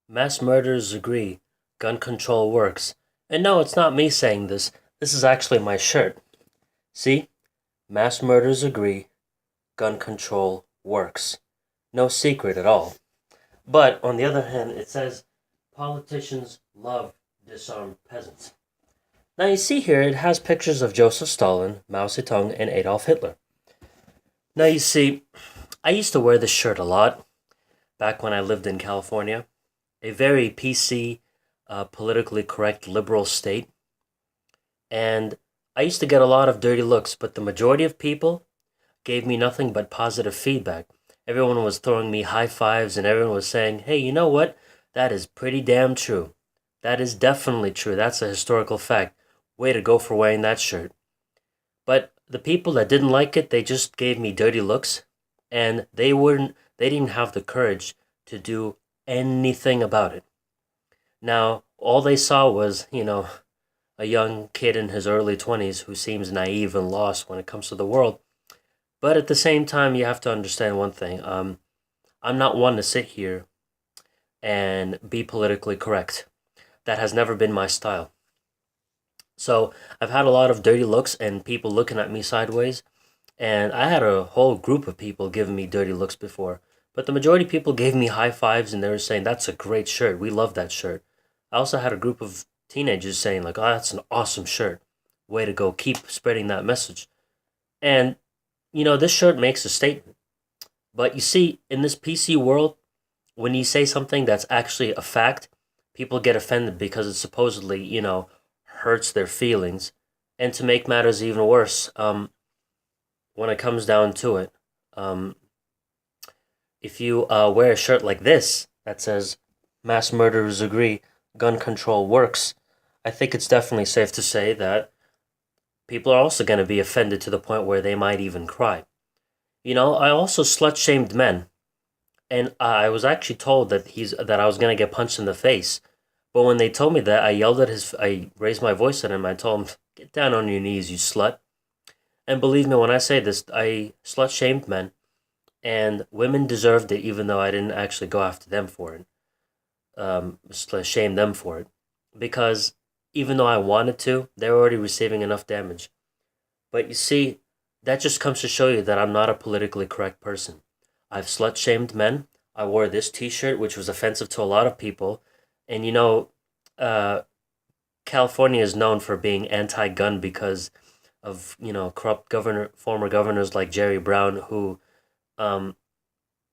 Mass murderers agree. Gun control works. And no, it's not me saying this. This is actually my shirt. See? Mass murderers agree. Gun control works. No secret at all. But on the other hand, it says politicians love disarmed peasants. Now you see here, it has pictures of Joseph Stalin, Mao Zedong, and Adolf Hitler. Now you see, I used to wear this shirt a lot back when I lived in California, a very PC, politically correct liberal state. And I used to get a lot of dirty looks, but the majority of people gave me nothing but positive feedback. Everyone was throwing me high fives and everyone was saying, hey, you know what? That is pretty damn true. That is definitely true. That's a historical fact. Way to go for wearing that shirt. But the people that didn't like it, they just gave me dirty looks and they didn't have the courage to do anything about it. Now, all they saw was, a young kid in his early 20s who seems naive and lost when it comes to the world. But at the same time, you have to understand one thing. I'm not one to sit here and be politically correct. That has never been my style. So I've had a lot of dirty looks and people looking at me sideways. And I had a whole group of people giving me dirty looks before. But the majority of people gave me high fives and they were saying, that's a great shirt. We love that shirt. I also had a group of teenagers saying, like, oh, that's an awesome shirt. Way to go. Keep spreading that message. And, this shirt makes a statement. But you see, in this PC world, when you say something that's actually a fact, people get offended because it supposedly, hurts their feelings. And to make matters even worse, when it comes down to it, um, if you wear a shirt like this that says mass murderers agree, gun control works, I think it's definitely safe to say that people are also going to be offended to the point where they might even cry. I also slut shamed men, and I was actually told that I was going to get punched in the face. But when they told me that, I raised my voice at him. I told him, "Get down on your knees, you slut." And believe me when I say this, I slut shamed men, and women deserved it, even though I didn't actually go after them for it. Shame them for it, because even though I wanted to, they're already receiving enough damage. But you see, that just comes to show you that I'm not a politically correct person. I've slut shamed men. I wore this T-shirt, which was offensive to a lot of people, and uh, California is known for being anti-gun because of corrupt former governors like Jerry Brown, who um,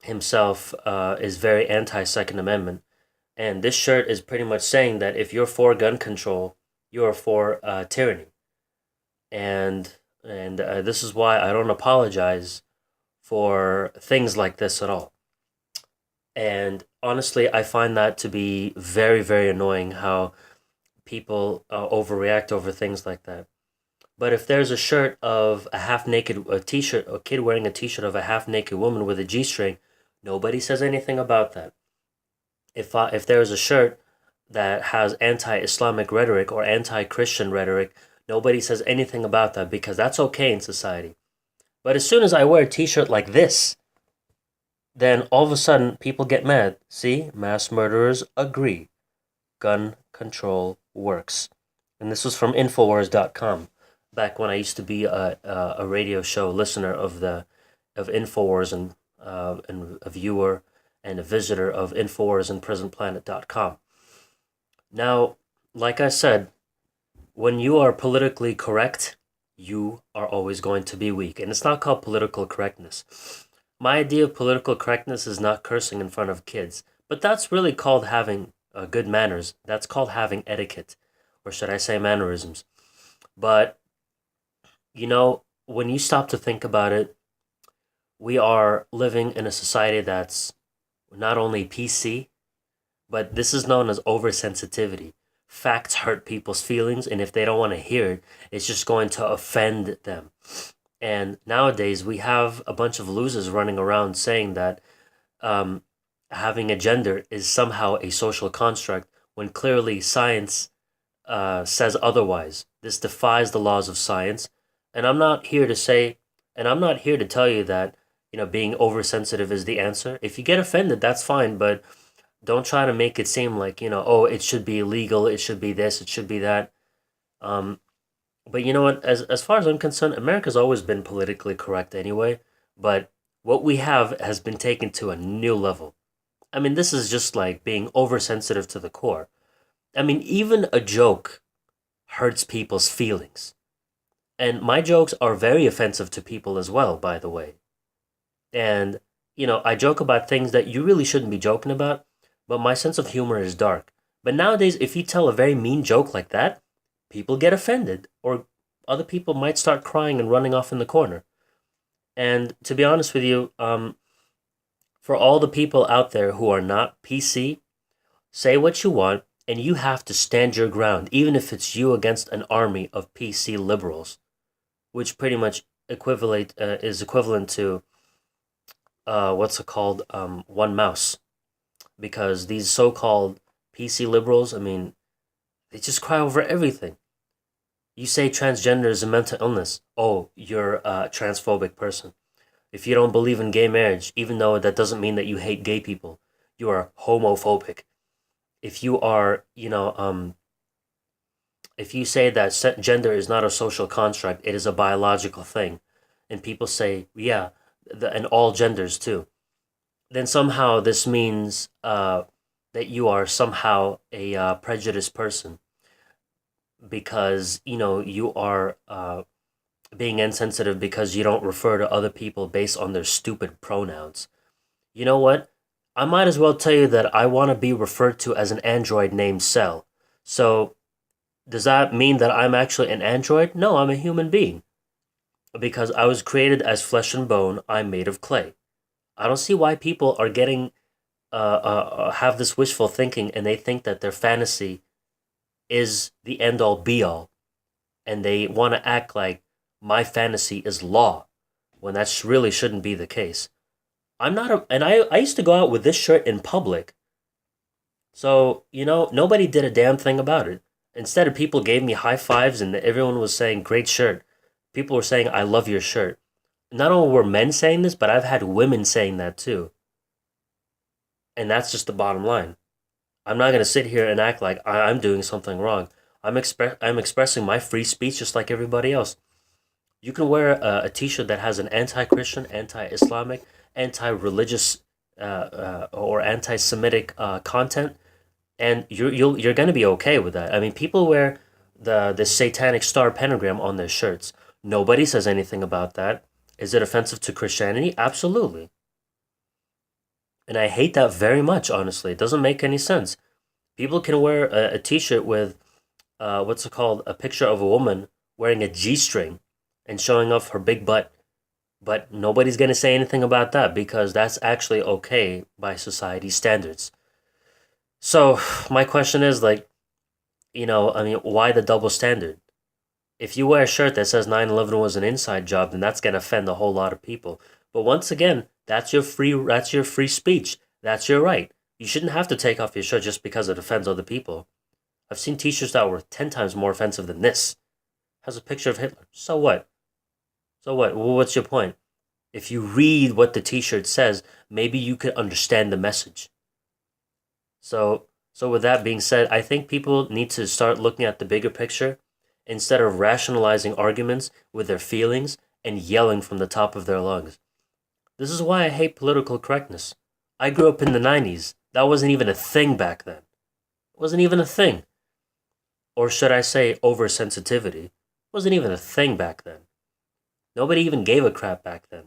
himself is very anti-Second Amendment. And this shirt is pretty much saying that if you're for gun control, you're for tyranny. And this is why I don't apologize for things like this at all. And honestly, I find that to be very, very annoying how people overreact over things like that. But if there's a shirt of a half naked, a t shirt, a kid wearing a t shirt of a half naked woman with a G string, nobody says anything about that. If there is a shirt that has anti-Islamic rhetoric or anti-Christian rhetoric, nobody says anything about that because that's okay in society. But as soon as I wear a T-shirt like this, then all of a sudden people get mad. See, mass murderers agree. Gun control works. And this was from Infowars.com, back when I used to be a radio show listener of Infowars and a viewer and a visitor of Infowars and PresentPlanet.com. Now, like I said, when you are politically correct, you are always going to be weak. And it's not called political correctness. My idea of political correctness is not cursing in front of kids, but that's really called having good manners. That's called having etiquette, or should I say mannerisms. But, when you stop to think about it, we are living in a society that's not only PC, but this is known as oversensitivity. Facts hurt people's feelings, and if they don't want to hear it, it's just going to offend them. And nowadays, we have a bunch of losers running around saying that um, having a gender is somehow a social construct when clearly science says otherwise. This defies the laws of science. And I'm not here to say, and I'm not here to tell you that, being oversensitive is the answer. If you get offended, that's fine, but Don't try to make it seem like, oh, it should be illegal, it should be this, it should be that. Um, but you know what? As far as I'm concerned, America's always been politically correct anyway. But what we have has been taken to a new level. I mean, this is just like being oversensitive to the core. I mean, even a joke hurts people's feelings. And my jokes are very offensive to people as well, by the way. And, I joke about things that you really shouldn't be joking about, but my sense of humor is dark. But nowadays, if you tell a very mean joke like that, people get offended, or other people might start crying and running off in the corner. And to be honest with you, for all the people out there who are not PC, say what you want, and you have to stand your ground, even if it's you against an army of PC liberals, which pretty much equivalent is equivalent to what's it called, one mouse, because these so-called PC liberals, I mean, they just cry over everything. You say transgender is a mental illness. Oh, you're a transphobic person. If you don't believe in gay marriage, even though that doesn't mean that you hate gay people, you are homophobic. If you are, if you say that gender is not a social construct, it is a biological thing, and people say, yeah, and all genders too, then somehow this means that you are somehow a prejudiced person because you are being insensitive because you don't refer to other people based on their stupid pronouns. You know what? I might as well tell you that I want to be referred to as an android named Cell. So, does that mean that I'm actually an android? No, I'm a human being. Because I was created as flesh and bone, I'm made of clay. I don't see why people are getting, have this wishful thinking and they think that their fantasy is the end all be all. And they want to act like my fantasy is law when that really shouldn't be the case. I'm not a, and I used to go out with this shirt in public. So, nobody did a damn thing about it. Instead of people gave me high fives and everyone was saying, great shirt. People were saying, I love your shirt. Not only were men saying this, but I've had women saying that too. And that's just the bottom line. I'm not going to sit here and act like I'm doing something wrong. I'm expressing my free speech just like everybody else. You can wear a t-shirt that has an anti-Christian, anti-Islamic, anti-religious, or anti-Semitic content, and you're gonna be okay with that. I mean, people wear the satanic star pentagram on their shirts. Nobody says anything about that. Is it offensive to Christianity? Absolutely. And I hate that very much, honestly. It doesn't make any sense. People can wear a t-shirt with what's it called? A picture of a woman wearing a G-string and showing off her big butt. But nobody's going to say anything about that because that's actually okay by society standards. So, my question is like, I mean, why the double standard? If you wear a shirt that says 9/11 was an inside job, then that's going to offend a whole lot of people. But once again, that's your free speech. That's your right. You shouldn't have to take off your shirt just because it offends other people. I've seen t-shirts that were 10 times more offensive than this. Has a picture of Hitler. So what? So what? Well, what's your point? If you read what the t-shirt says, maybe you could understand the message. So with that being said, I think people need to start looking at the bigger picture instead of rationalizing arguments with their feelings and yelling from the top of their lungs. This is why I hate political correctness. I grew up in the 90s. That wasn't even a thing back then. It wasn't even a thing. Or should I say oversensitivity? It wasn't even a thing back then. Nobody even gave a crap back then.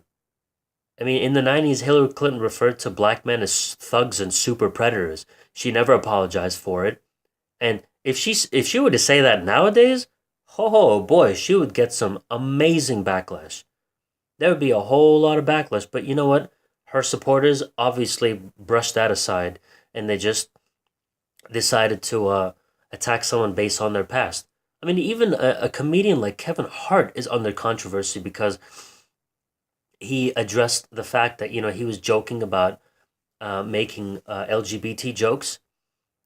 I mean, in the 90s, Hillary Clinton referred to black men as thugs and super predators. She never apologized for it. And if she were to say that nowadays, oh boy, she would get some amazing backlash. There would be a whole lot of backlash, but you know what? Her supporters obviously brushed that aside and they just decided to attack someone based on their past. I mean, even a comedian like Kevin Hart is under controversy because he addressed the fact that he was joking about making LGBT jokes.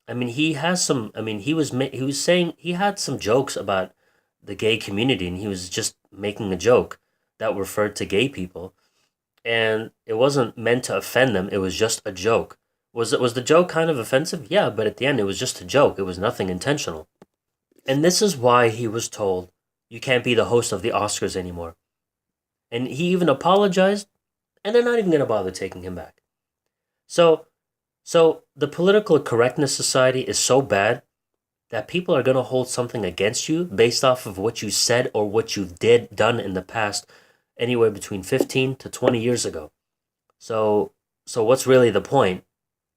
I mean, he has some. I mean, he was saying he had some jokes about the gay community, and he was just making a joke that referred to gay people, and it wasn't meant to offend them. It was just a joke. Was the joke kind of offensive? Yeah, but at the end it was just a joke. It was nothing intentional. And this is why he was told, you can't be the host of the Oscars anymore. And he even apologized, and they're not even going to bother taking him back. So, so the political correctness society is so bad that people are going to hold something against you based off of what you said or what you done in the past, anywhere between 15 to 20 years ago. So, so what's really the point?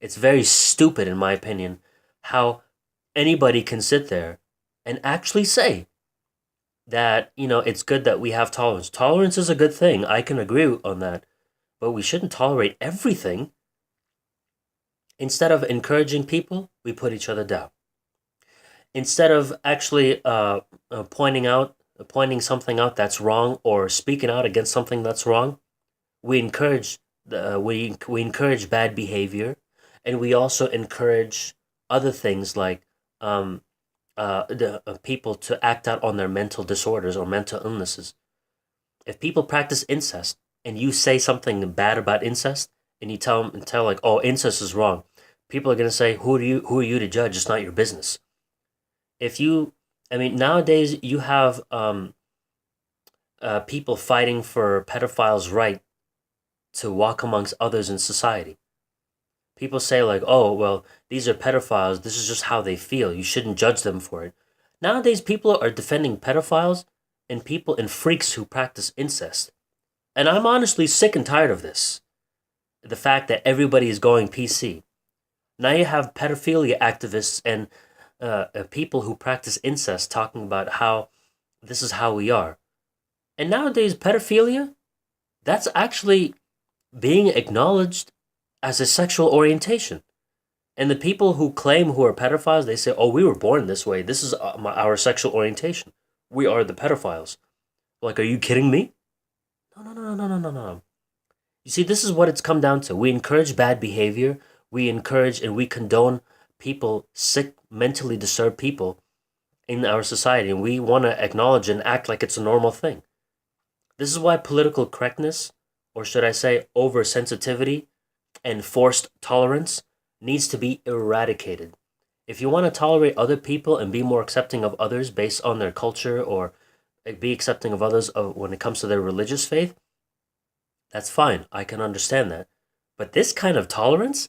It's very stupid, in my opinion, how anybody can sit there and actually say that, it's good that we have tolerance. Tolerance is a good thing. I can agree on that. But we shouldn't tolerate everything. Instead of encouraging people, we put each other down. Instead of actually pointing something out that's wrong or speaking out against something that's wrong, we encourage we encourage bad behavior, and we also encourage other things like people to act out on their mental disorders or mental illnesses. If people practice incest and you say something bad about incest and you tell like, oh, incest is wrong, people are gonna say, who are you to judge? It's not your business. If you, I mean, nowadays you have people fighting for pedophiles' right to walk amongst others in society. People say like, oh, well, these are pedophiles. This is just how they feel. You shouldn't judge them for it. Nowadays, people are defending pedophiles and people and freaks who practice incest. And I'm honestly sick and tired of this. The fact that everybody is going PC. Now you have pedophilia activists and people who practice incest talking about how this is how we are. And nowadays, pedophilia, that's actually being acknowledged as a sexual orientation. And the people who claim who are pedophiles, they say, oh, we were born this way. This is our sexual orientation. We are the pedophiles. Like, are you kidding me? No, no, no, no, no, no, no. You see, this is what it's come down to. We encourage bad behavior. We encourage and we condone people, sick, mentally disturbed people in our society. And we want to acknowledge and act like it's a normal thing. This is why political correctness, or should I say oversensitivity and forced tolerance, needs to be eradicated. If you want to tolerate other people and be more accepting of others based on their culture or be accepting of others when it comes to their religious faith, that's fine. I can understand that. But this kind of tolerance,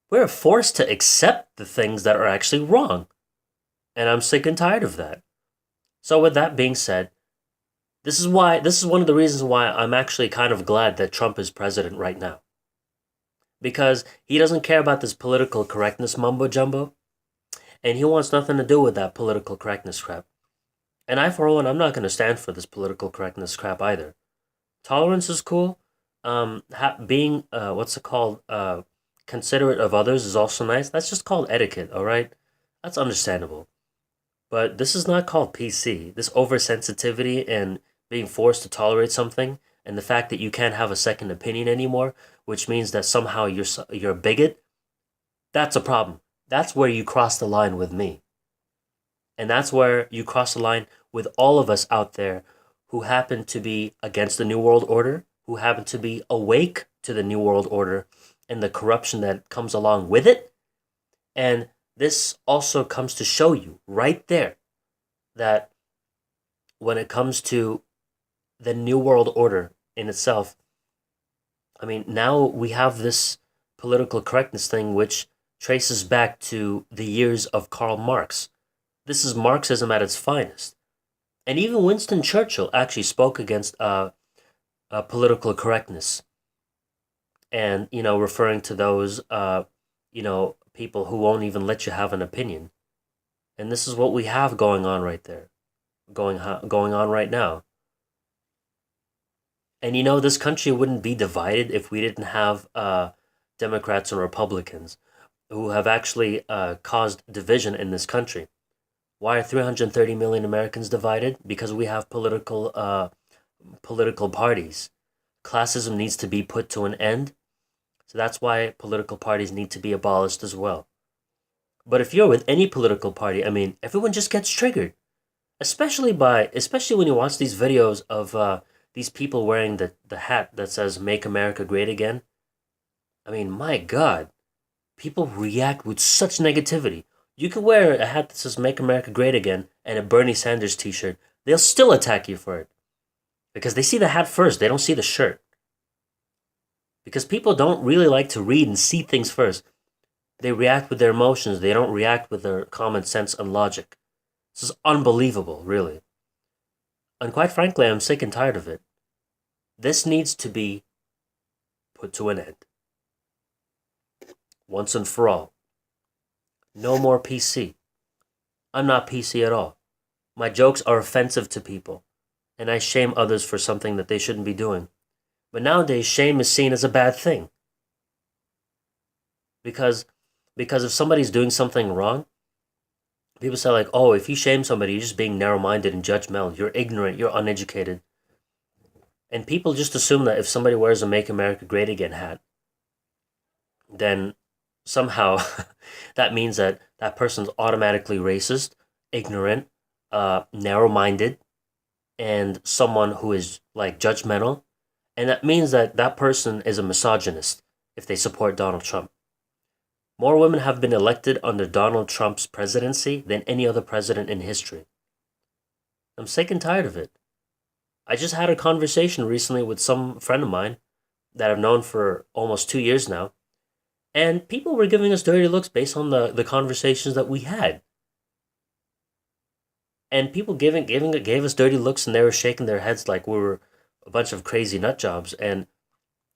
we're forced to accept the things that are actually wrong. And I'm sick and tired of that. So with that being said, this is one of the reasons why I'm actually kind of glad that Trump is president right now. Because he doesn't care about this political correctness mumbo jumbo, and he wants nothing to do with that political correctness crap. And I, for one, I'm not going to stand for this political correctness crap either. Tolerance is cool. Being what's it called? Considerate of others is also nice. That's just called etiquette, all right? That's understandable. But this is not called PC. This oversensitivity and being forced to tolerate something, and the fact that you can't have a second opinion anymore, which means that somehow you're a bigot, that's a problem. That's where you cross the line with me. And that's where you cross the line with all of us out there who happen to be against the New World Order, who happen to be awake to the New World Order and the corruption that comes along with it. And this also comes to show you right there that when it comes to the New World Order in itself, I mean, now we have this political correctness thing which traces back to the years of Karl Marx. This is Marxism at its finest. And even Winston Churchill actually spoke against political correctness and, referring to those, people who won't even let you have an opinion. And this is what we have going on right there, going on right now. And this country wouldn't be divided if we didn't have Democrats and Republicans who have actually caused division in this country. Why are 330 million Americans divided? Because we have political parties. Classism needs to be put to an end. So that's why political parties need to be abolished as well. But if you're with any political party, I mean, everyone just gets triggered. Especially when you watch these videos of these people wearing the hat that says "Make America Great Again." I mean, my God, People react with such negativity. You can wear a hat that says "Make America Great Again" and a Bernie Sanders T-shirt. They'll still attack you for it because they see the hat first. They don't see the shirt. Because people don't really like to read and see things first. They react with their emotions. They don't react with their common sense and logic. This is unbelievable, really. And quite frankly, I'm sick and tired of it. This needs to be put to an end. Once and for all. No more PC. I'm not PC at all. My jokes are offensive to people, and I shame others for something that they shouldn't be doing. But nowadays, shame is seen as a bad thing. Because if somebody's doing something wrong, people say like, oh, if you shame somebody, you're just being narrow-minded and judgmental. You're ignorant. You're uneducated. And people just assume that if somebody wears a Make America Great Again hat, then somehow that means that that person's automatically racist, ignorant, narrow-minded, and someone who is like judgmental. And that means that that person is a misogynist if they support Donald Trump. More women have been elected under Donald Trump's presidency than any other president in history. I'm sick and tired of it. I just had a conversation recently with some friend of mine that I've known for almost 2 years now, and people were giving us dirty looks based on the conversations that we had. And people gave us dirty looks, and they were shaking their heads like we were a bunch of crazy nut jobs. And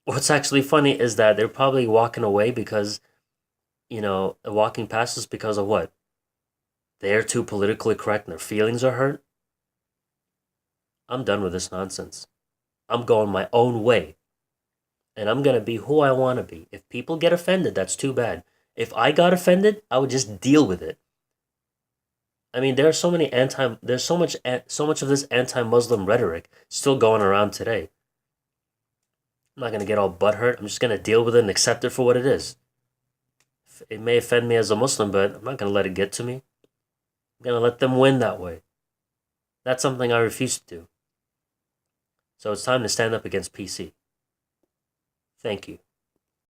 what's actually funny is that they're probably walking away because, walking past us because of what? They're too politically correct and their feelings are hurt. I'm done with this nonsense. I'm going my own way. And I'm going to be who I want to be. If people get offended, that's too bad. If I got offended, I would just deal with it. I mean, there's so much of this anti-Muslim rhetoric still going around today. I'm not going to get all butthurt. I'm just going to deal with it and accept it for what it is. It may offend me as a Muslim, but I'm not going to let it get to me. I'm going to let them win that way. That's something I refuse to do. So it's time to stand up against PC. Thank you.